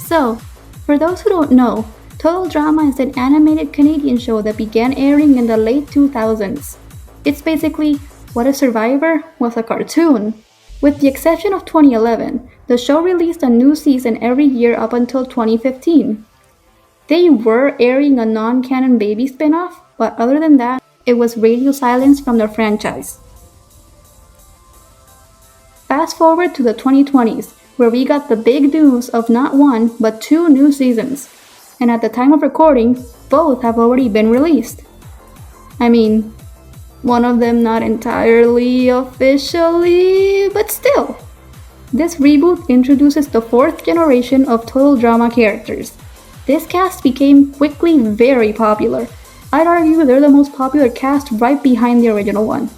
So, for those who don't know, Total Drama is an animated Canadian show that began airing in the late 2000s. It's basically What a Survivor was a cartoon. With the exception of 2011, the show released a new season every year up until 2015. They were airing a non-canon baby spin-off, but other than that, it was radio silence from the franchise. Fast forward to the 2020s, where we got the big news of not one, but 2 new seasons. And at the time of recording, both have already been released. I mean, one of them not entirely officially, but still. This reboot introduces the 4th generation of Total Drama characters. This cast became quickly very popular. I'd argue they're the most popular cast right behind the original one.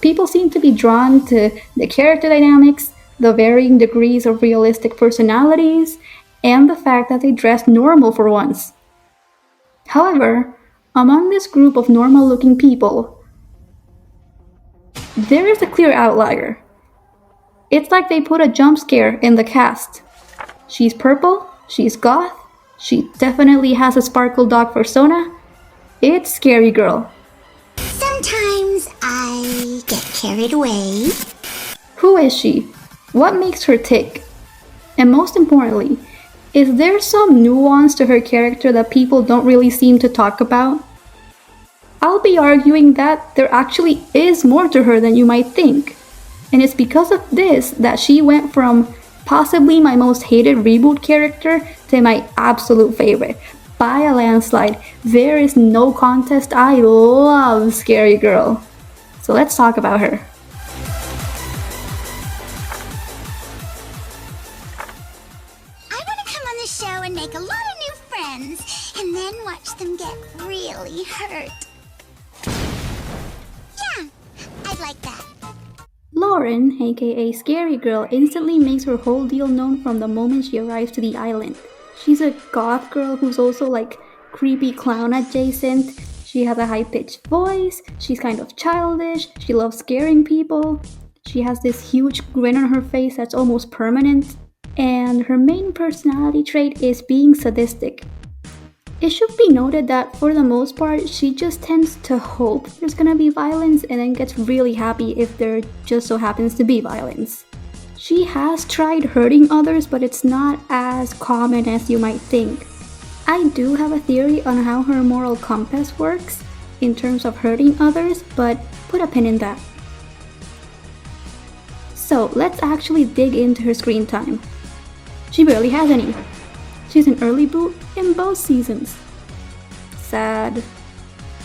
People seem to be drawn to the character dynamics, the varying degrees of realistic personalities, and the fact that they dress normal for once. However, among this group of normal-looking people, there is a clear outlier. It's like they put a jump scare in the cast. She's purple, she's goth, she definitely has a sparkle dog persona. It's Scary Girl. Sometimes I get carried away. Who is she? What makes her tick? And most importantly, is there some nuance to her character that people don't really seem to talk about? I'll be arguing that there actually is more to her than you might think. And it's because of this that she went from possibly my most hated reboot character to my absolute favorite. By a landslide, there is no contest. I love Scary Girl. So let's talk about her. I want to come on the show and make a lot of new friends, and then watch them get really hurt. Yeah, I'd like that. Lauren, aka Scary Girl, instantly makes her whole deal known from the moment she arrives to the island. She's a goth girl who's also like creepy clown adjacent. She has a high-pitched voice, she's kind of childish, she loves scaring people. She has this huge grin on her face that's almost permanent. And her main personality trait is being sadistic. It should be noted that for the most part, she just tends to hope there's gonna be violence and then gets really happy if there just so happens to be violence. She has tried hurting others, but it's not as common as you might think. I do have a theory on how her moral compass works in terms of hurting others, but put a pin in that. So let's actually dig into her screen time. She barely has any. She's an early boot in both seasons. Sad.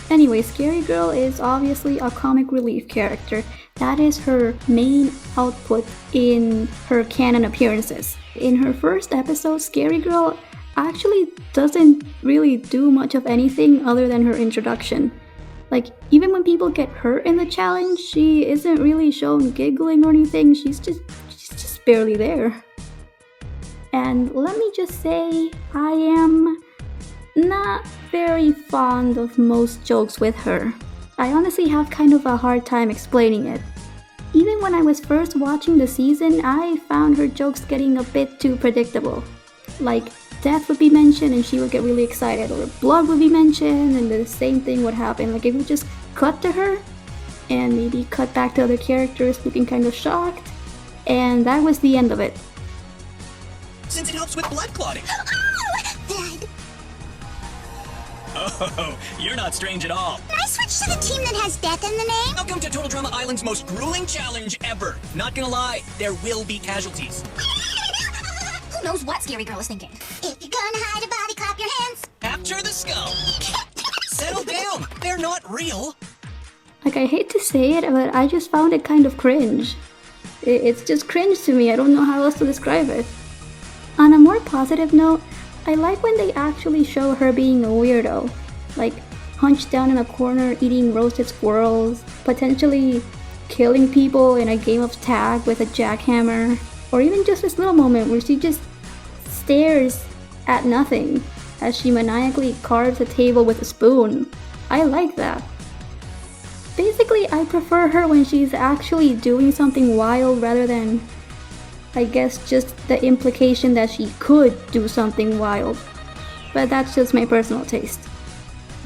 Anyway, Scary Girl is obviously a comic relief character. That is her main output in her canon appearances. In her first episode, Scary Girl actually doesn't really do much of anything other than her introduction. Like, even when people get hurt in the challenge, she isn't really shown giggling or anything. She's just barely there. And let me just say, I am not very fond of most jokes with her. I honestly have kind of a hard time explaining it. Even when I was first watching the season, I found her jokes getting a bit too predictable. Like, death would be mentioned and she would get really excited, or blood would be mentioned and the same thing would happen. Like, it would just cut to her and maybe cut back to other characters looking kind of shocked, and that was the end of it. Since it helps with blood clotting. Oh, blood. Oh, you're not strange at all. Can I switch to the team that has death in the name? Welcome to Total Drama Island's most grueling challenge ever. Not gonna lie, there will be casualties. Who knows what Scary Girl is thinking? If you're gonna hide a body, clap your hands. Capture the skull. Settle down. They're not real. Like, I hate to say it, but I just found it kind of cringe. It's just cringe to me. I don't know how else to describe it. On a more positive note, I like when they actually show her being a weirdo, like hunched down in a corner eating roasted squirrels, potentially killing people in a game of tag with a jackhammer, or even just this little moment where she just stares at nothing as she maniacally carves a table with a spoon. I like that. Basically, I prefer her when she's actually doing something wild rather than I guess just the implication that she could do something wild. But that's just my personal taste.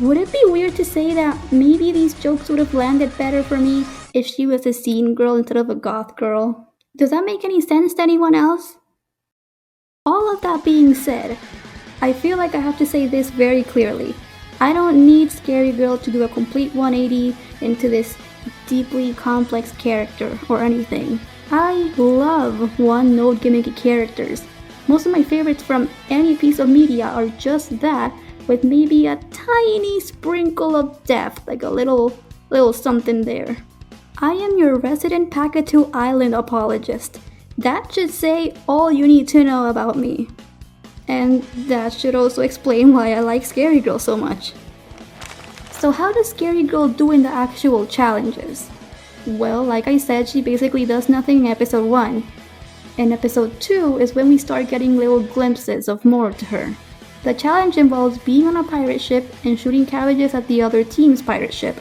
Would it be weird to say that maybe these jokes would have landed better for me if she was a scene girl instead of a goth girl? Does that make any sense to anyone else? All of that being said, I feel like I have to say this very clearly. I don't need Scary Girl to do a complete 180 into this deeply complex character or anything. I love one-note gimmicky characters. Most of my favorites from any piece of media are just that, with maybe a tiny sprinkle of depth, like a little something there. I am your resident Pakatu Island apologist. That should say all you need to know about me. And that should also explain why I like Scary Girl so much. So how does Scary Girl do in the actual challenges? Well, like I said, she basically does nothing in episode 1. In episode 2 is when we start getting little glimpses of more to her. The challenge involves being on a pirate ship and shooting cabbages at the other team's pirate ship.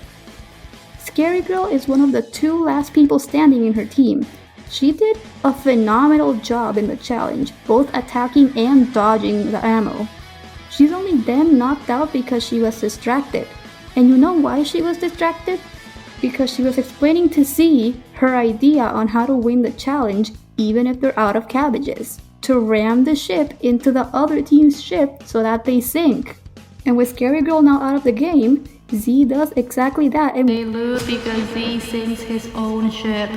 Scary Girl is one of the 2 last people standing in her team. She did a phenomenal job in the challenge, both attacking and dodging the ammo. She's only then knocked out because she was distracted. And you know why she was distracted? Because she was explaining to Z her idea on how to win the challenge even if they're out of cabbages. To ram the ship into the other team's ship so that they sink. And with Scary Girl now out of the game, Z does exactly that and They lose because Z sinks his own ship.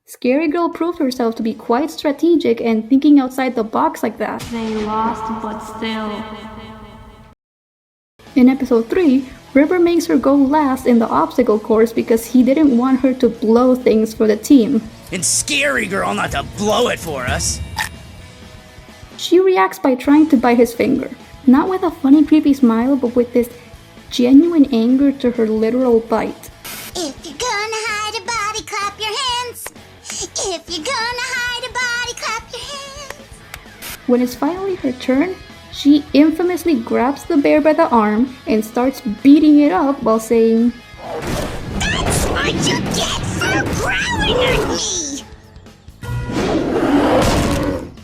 Scary Girl proved herself to be quite strategic and thinking outside the box like that. They lost, but still. In episode 3, River makes her go last in the obstacle course because he didn't want her to blow things for the team. And Scary Girl not to blow it for us. She reacts by trying to bite his finger, not with a funny creepy smile, but with this genuine anger to her literal bite. If you're gonna hide a body, clap your hands. If you're gonna hide a body, clap your hands. When it's finally her turn, she infamously grabs the bear by the arm and starts beating it up while saying, That's what you get for growling at me!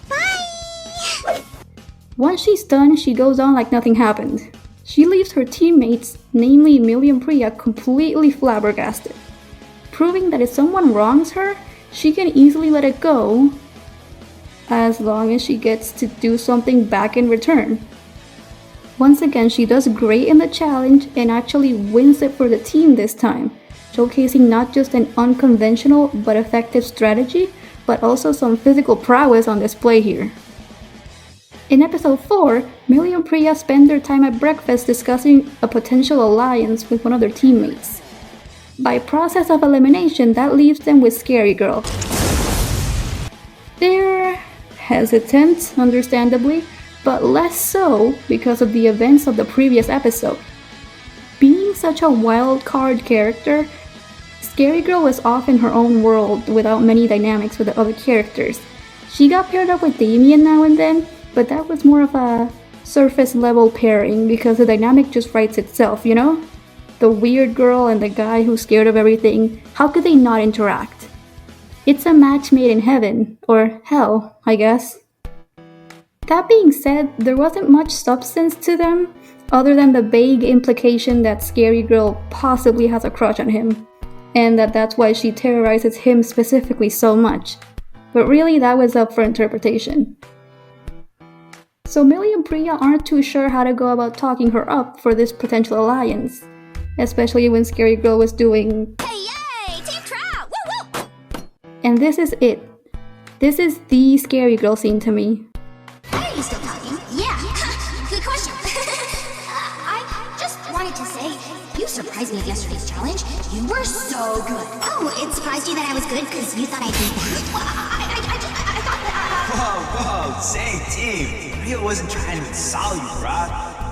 Bye! Once she's done, she goes on like nothing happened. She leaves her teammates, namely Millie and Priya, completely flabbergasted, proving that if someone wrongs her, she can easily let it go as long as she gets to do something back in return. Once again, she does great in the challenge and actually wins it for the team this time, showcasing not just an unconventional but effective strategy, but also some physical prowess on display here. In episode 4, Millie and Priya spend their time at breakfast discussing a potential alliance with one of their teammates. By process of elimination, that leaves them with Scary Girl. They're hesitant, understandably, but less so because of the events of the previous episode. Being such a wild card character, Scary Girl was off in her own world without many dynamics with the other characters. She got paired up with Damien now and then, but that was more of a surface level pairing because the dynamic just writes itself, you know? The weird girl and the guy who's scared of everything, how could they not interact? It's a match made in heaven, or hell, I guess. That being said, there wasn't much substance to them, other than the vague implication that Scary Girl possibly has a crush on him, and that's why she terrorizes him specifically so much. But really, that was up for interpretation. So Millie and Priya aren't too sure how to go about talking her up for this potential alliance, especially when Scary Girl was doing Hey, yay! Team Trout! Woo woo! and this is it. This is the Scary Girl scene to me. Are you still talking? Yeah. Good question. I just wanted to say, you surprised me at yesterday's challenge. You were so good. Oh, it surprised you that I was good because you thought I'd be bad? Well, I thought that... Whoa, say, team. Rio wasn't trying to insult you, bro.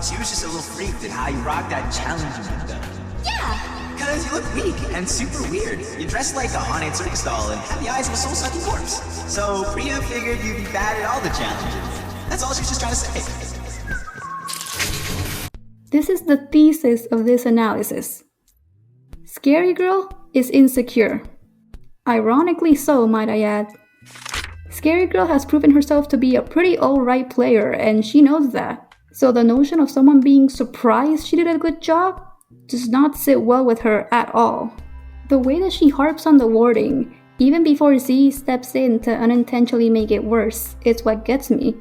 She was just a little freaked at how you rocked that challenge you did, though. Yeah. Because you look weak and super weird. You dressed like a haunted circus doll and have the eyes of a soul-sucking corpse. So Priya figured you'd be bad at all the challenges. That's all she was just trying to say. This is the thesis of this analysis. Scary Girl is insecure. Ironically so, might I add. Scary Girl has proven herself to be a pretty alright player, and she knows that. So the notion of someone being surprised she did a good job does not sit well with her at all. The way that she harps on the warding, even before Z steps in to unintentionally make it worse, is what gets me,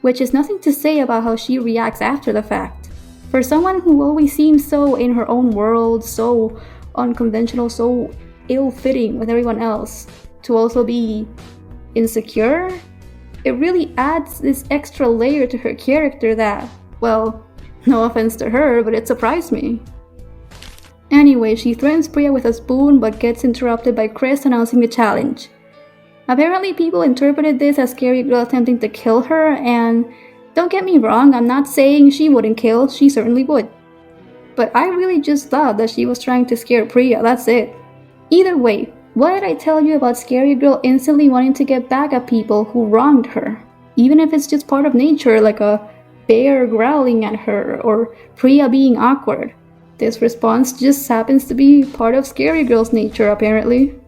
which is nothing to say about how she reacts after the fact. For someone who always seems so in her own world, so unconventional, so ill-fitting with everyone else, to also be insecure, it really adds this extra layer to her character that, well, no offense to her, but it surprised me. Anyway, she threatens Priya with a spoon but gets interrupted by Chris announcing the challenge. Apparently people interpreted this as Scary Girl attempting to kill her, and don't get me wrong, I'm not saying she wouldn't kill, she certainly would. But I really just thought that she was trying to scare Priya, that's it. Either way, what did I tell you about Scary Girl instantly wanting to get back at people who wronged her? Even if it's just part of nature, like a bear growling at her, or Priya being awkward. This response just happens to be part of Scary Girl's nature, apparently.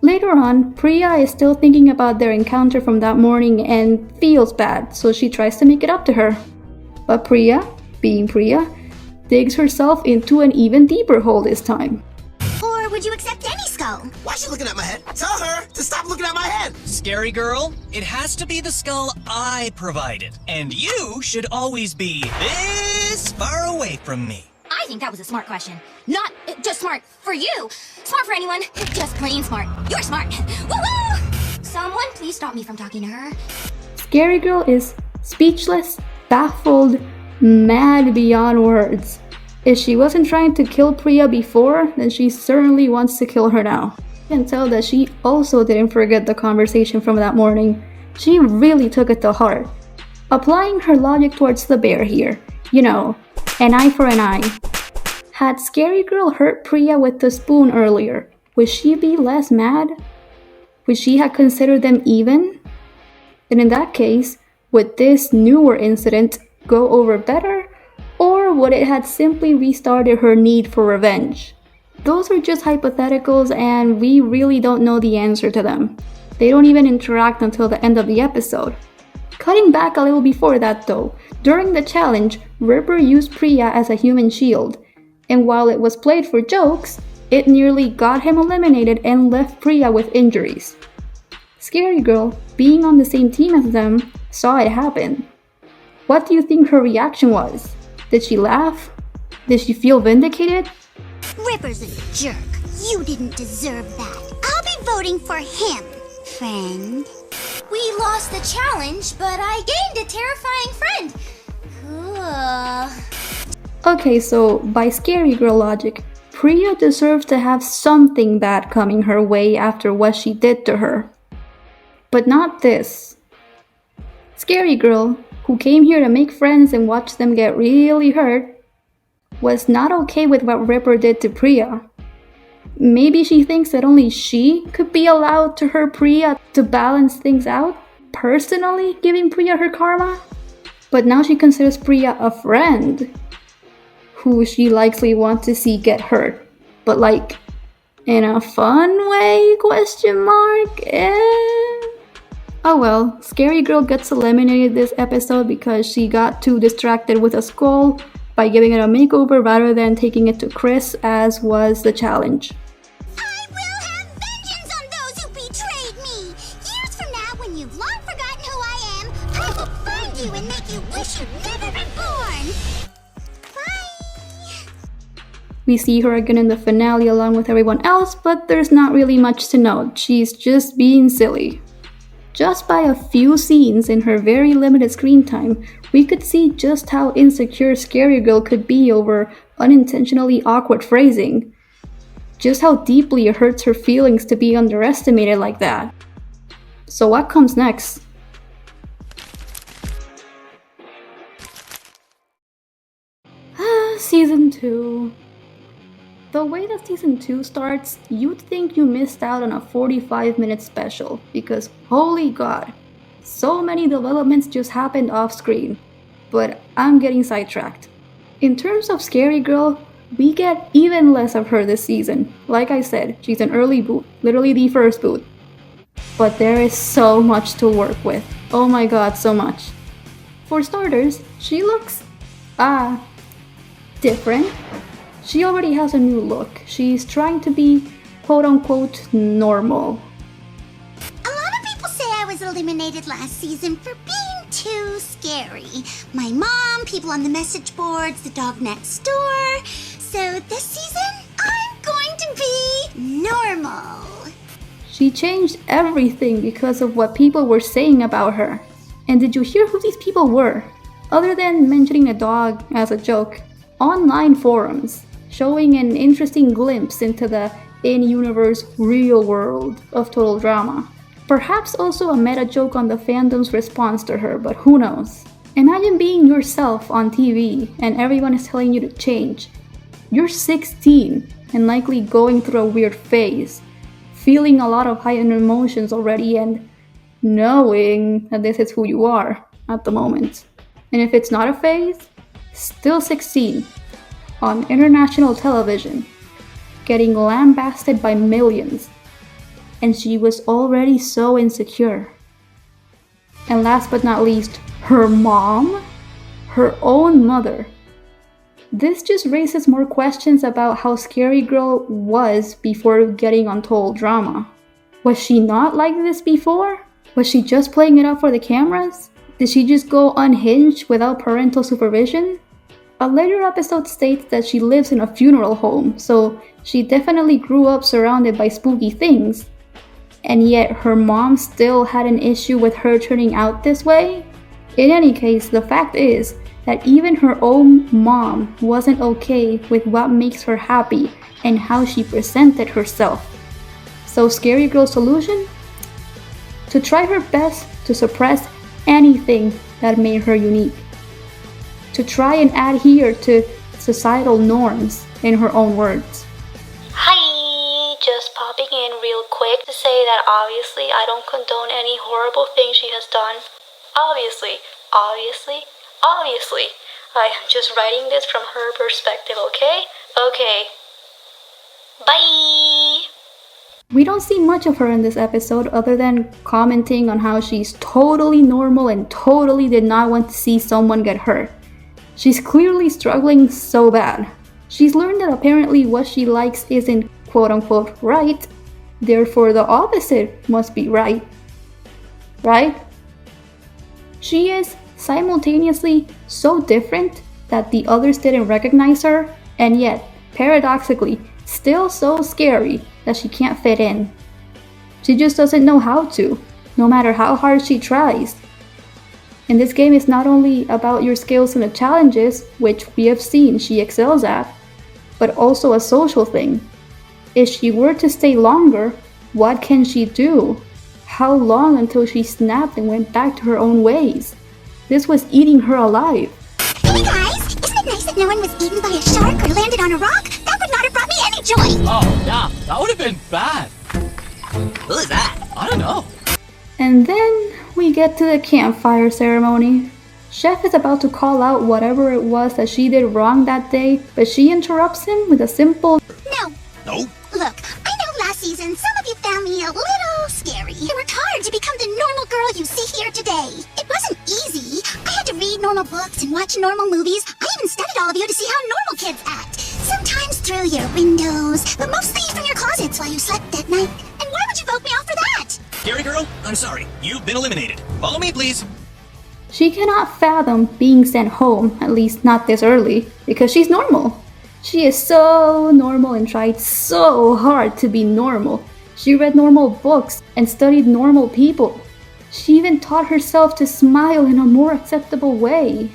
Later on, Priya is still thinking about their encounter from that morning and feels bad, so she tries to make it up to her. But Priya, being Priya, digs herself into an even deeper hole this time. Or would you accept any skull? Why is she looking at my head? Tell her to stop looking at my head! Scary Girl, it has to be the skull I provided. And you should always be this far away from me. I think that was a smart question. Not just smart for you. Smart for anyone. Just plain smart. You're smart. Woohoo! Someone please stop me from talking to her. Scary Girl is speechless, baffled, mad beyond words. If she wasn't trying to kill Priya before, then she certainly wants to kill her now. You can tell that she also didn't forget the conversation from that morning. She really took it to heart. Applying her logic towards the bear here. You know, an eye for an eye. Had Scary Girl hurt Priya with the spoon earlier, would she be less mad? Would she have considered them even? And in that case, would this newer incident go over better? Or would it have simply restarted her need for revenge? Those are just hypotheticals and we really don't know the answer to them. They don't even interact until the end of the episode. Cutting back a little before that though, during the challenge, Ripper used Priya as a human shield. And while it was played for jokes, it nearly got him eliminated and left Priya with injuries. Scary Girl, being on the same team as them, saw it happen. What do you think her reaction was? Did she laugh? Did she feel vindicated? Ripper's a jerk. You didn't deserve that. I'll be voting for him, friend. We lost the challenge, but I gained a terrifying friend. Cool. Okay, so by Scary Girl logic, Priya deserves to have something bad coming her way after what she did to her. But not this. Scary Girl, who came here to make friends and watch them get really hurt, was not okay with what Ripper did to Priya. Maybe she thinks that only she could be allowed to hurt Priya to balance things out, personally giving Priya her karma? But now she considers Priya a friend, who she likely wants to see get hurt. But like, in a fun way, question mark? Oh well, Scary Girl gets eliminated this episode because she got too distracted with a skull by giving it a makeover rather than taking it to Chris, as was the challenge. I will have vengeance on those who betrayed me! Years from now, when you've long forgotten who I am, I will find you and make you wish you'd never been born! Bye! We see her again in the finale along with everyone else, but there's not really much to note. She's just being silly. Just by a few scenes in her very limited screen time, we could see just how insecure Scary Girl could be over unintentionally awkward phrasing. Just how deeply it hurts her feelings to be underestimated like that. So what comes next? Season 2. The way that Season 2 starts, you'd think you missed out on a 45-minute special, because holy god, so many developments just happened off screen. But I'm getting sidetracked. In terms of Scary Girl, we get even less of her this season. Like I said, she's an early boot, literally the first boot. But there is so much to work with. Oh my god, so much. For starters, she looks, different. She already has a new look. She's trying to be quote-unquote normal. A lot of people say I was eliminated last season for being too scary. My mom, people on the message boards, the dog next door. So this season, I'm going to be normal. She changed everything because of what people were saying about her. And did you hear who these people were? Other than mentioning a dog as a joke, online forums showing an interesting glimpse into the in-universe real world of total drama. Perhaps also a meta joke on the fandom's response to her, but who knows? Imagine being yourself on TV and everyone is telling you to change. You're 16 and likely going through a weird phase, feeling a lot of heightened emotions already and knowing that this is who you are at the moment. And if it's not a phase, still 16, on international television, getting lambasted by millions. And she was already so insecure. And last but not least, her mom? Her own mother. This just raises more questions about how Scary Girl was before getting on Total Drama. Was she not like this before? Was she just playing it up for the cameras? Did she just go unhinged without parental supervision? A later episode states that she lives in a funeral home, so she definitely grew up surrounded by spooky things. And yet her mom still had an issue with her turning out this way? In any case, the fact is that even her own mom wasn't okay with what makes her happy and how she presented herself. So Scary Girl's solution? To try her best to suppress anything that made her unique. To try and adhere to societal norms, in her own words. Hi, just popping in real quick to say that obviously I don't condone any horrible thing she has done. Obviously. I am just writing this from her perspective, okay? Okay. Bye! We don't see much of her in this episode other than commenting on how she's totally normal and totally did not want to see someone get hurt. She's clearly struggling so bad. She's learned that apparently what she likes isn't quote-unquote right, therefore the opposite must be right. Right? She is simultaneously so different that the others didn't recognize her, and yet, paradoxically, still so scary that she can't fit in. She just doesn't know how to, no matter how hard she tries. And this game is not only about your skills and the challenges, which we have seen she excels at, but also a social thing. If she were to stay longer, what can she do? How long until she snapped and went back to her own ways? This was eating her alive. Hey guys, isn't it nice that no one was eaten by a shark or landed on a rock? That would not have brought me any joy. Oh, yeah, that would have been bad. Who is that? I don't know. And then we get to the campfire ceremony. Chef is about to call out whatever it was that she did wrong that day, but she interrupts him with a simple No. Nope. Look, I know last season some of you found me a little scary. I worked hard to become the normal girl you see here today. It wasn't easy. I had to read normal books and watch normal movies. I even studied all of you to see how normal kids act. Sometimes through your windows, but mostly from your closets while you slept that night. And why would you vote me off for that? Scary Girl, I'm sorry. You've been eliminated. Follow me, please. She cannot fathom being sent home, at least not this early, because she's normal. She is so normal and tried so hard to be normal. She read normal books and studied normal people. She even taught herself to smile in a more acceptable way.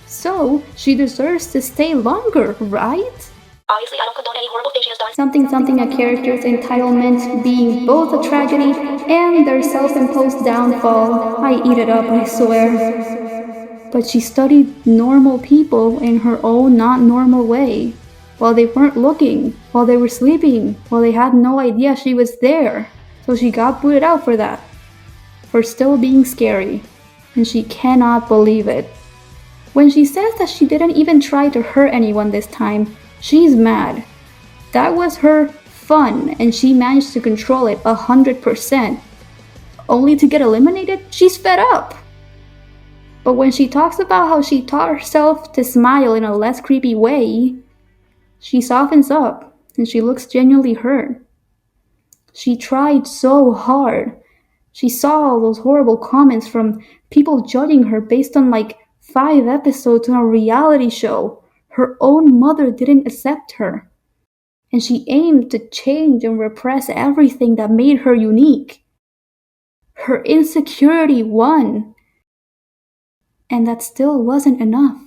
So, she deserves to stay longer, right? Obviously I don't condone any horrible thing she has done. Something a character's entitlement being both a tragedy and their self-imposed downfall. I eat it up, I swear. But she studied normal people in her own not normal way. While they weren't looking, while they were sleeping, while they had no idea she was there. So she got booted out for that. For still being scary. And she cannot believe it. When she says that she didn't even try to hurt anyone this time, she's mad. That was her fun and she managed to control it 100%. Only to get eliminated, she's fed up. But when she talks about how she taught herself to smile in a less creepy way, she softens up and she looks genuinely hurt. She tried so hard. She saw all those horrible comments from people judging her based on like 5 episodes on a reality show. Her own mother didn't accept her. And she aimed to change and repress everything that made her unique. Her insecurity won. And that still wasn't enough.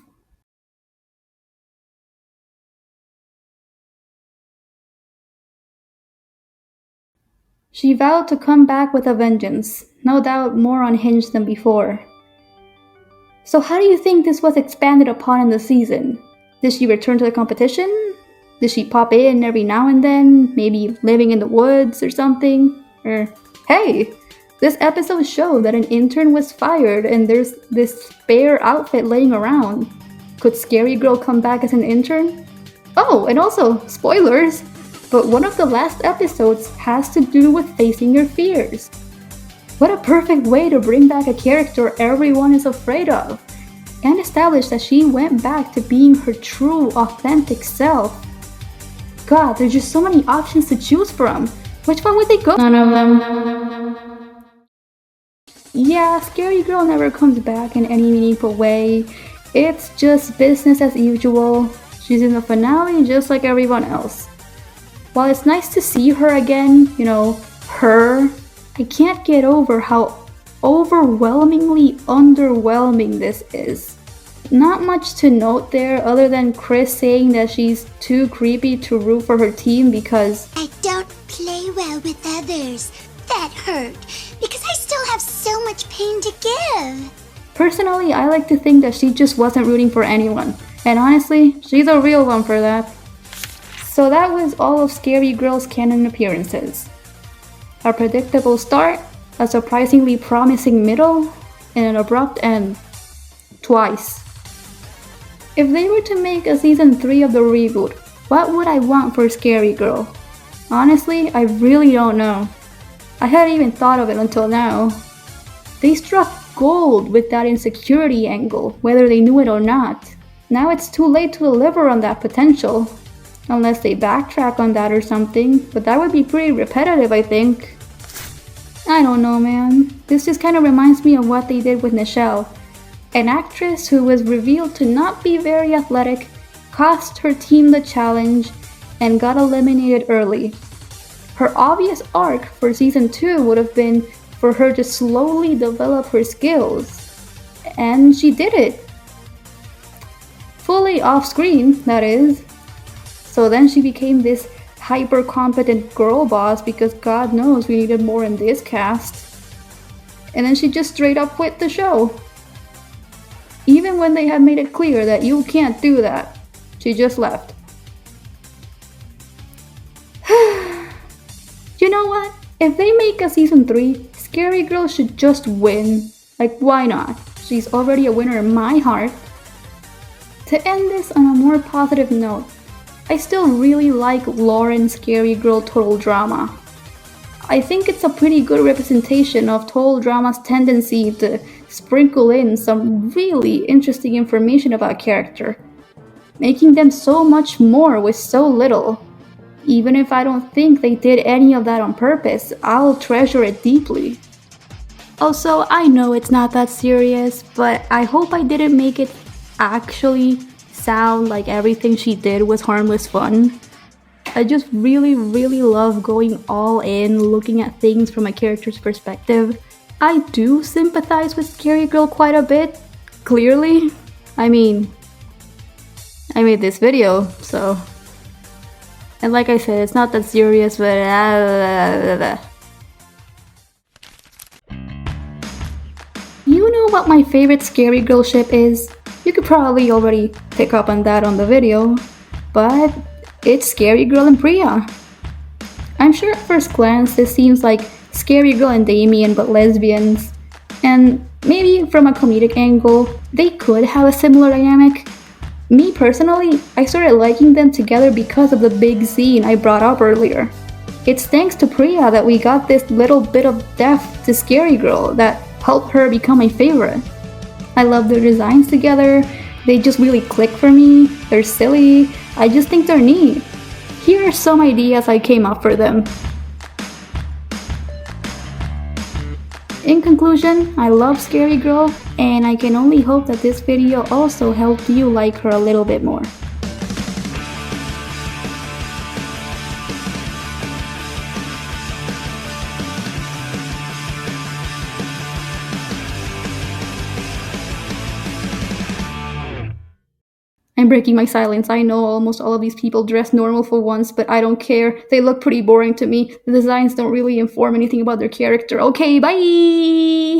She vowed to come back with a vengeance, no doubt more unhinged than before. So how do you think this was expanded upon in the season? Did she return to the competition? Did she pop in every now and then, maybe living in the woods or something? Or, hey, this episode showed that an intern was fired and there's this spare outfit laying around. Could Scary Girl come back as an intern? Oh, and also, spoilers! But one of the last episodes has to do with facing your fears. What a perfect way to bring back a character everyone is afraid of, and establish that she went back to being her true, authentic self. God, there's just so many options to choose from. Which one would they go? None of them. Yeah, Scary Girl never comes back in any meaningful way. It's just business as usual. She's in the finale just like everyone else. While it's nice to see her again, her, I can't get over how overwhelmingly underwhelming this is. Not much to note there other than Chris saying that she's too creepy to root for her team because I don't play well with others. That hurt, because I still have so much pain to give. Personally, I like to think that she just wasn't rooting for anyone. And honestly, she's a real one for that. So that was all of Scary Girl's canon appearances. A predictable start, a surprisingly promising middle, and an abrupt end. Twice. If they were to make a season 3 of the reboot, what would I want for Scary Girl? Honestly, I really don't know. I hadn't even thought of it until now. They struck gold with that insecurity angle, whether they knew it or not. Now it's too late to deliver on that potential. Unless they backtrack on that or something, but that would be pretty repetitive, I think. I don't know, man. This just kind of reminds me of what they did with Nichelle. An actress who was revealed to not be very athletic, cost her team the challenge, and got eliminated early. Her obvious arc for season 2 would have been for her to slowly develop her skills. And she did it. Fully off screen, that is. So then she became this hyper-competent girl boss because God knows we needed more in this cast. And then she just straight up quit the show. Even when they had made it clear that you can't do that, she just left. You know what? If they make a season 3, Scary Girl should just win. Like, why not? She's already a winner in my heart. To end this on a more positive note, I still really like Lauren's Scary Girl Total Drama. I think it's a pretty good representation of Total Drama's tendency to sprinkle in some really interesting information about a character, making them so much more with so little. Even if I don't think they did any of that on purpose, I'll treasure it deeply. Also, I know it's not that serious, but I hope I didn't make it actually sound like everything she did was harmless fun. I just really love going all in, looking at things from a character's perspective. I do sympathize with Scary Girl quite a bit, clearly. I mean, I made this video, so... And like I said, it's not that serious, but... You know what my favorite Scary Girl ship is? You could probably already pick up on that on the video, but it's Scary Girl and Priya. I'm sure at first glance this seems like Scary Girl and Damien but lesbians, and maybe from a comedic angle, they could have a similar dynamic. Me personally, I started liking them together because of the big scene I brought up earlier. It's thanks to Priya that we got this little bit of depth to Scary Girl that helped her become my favorite. I love their designs together, they just really click for me, they're silly, I just think they're neat. Here are some ideas I came up for them. In conclusion, I love Scary Girl, and I can only hope that this video also helped you like her a little bit more. I'm breaking my silence. I know almost all of these people dress normal for once, but I don't care. They look pretty boring to me. The designs don't really inform anything about their character. Okay, bye!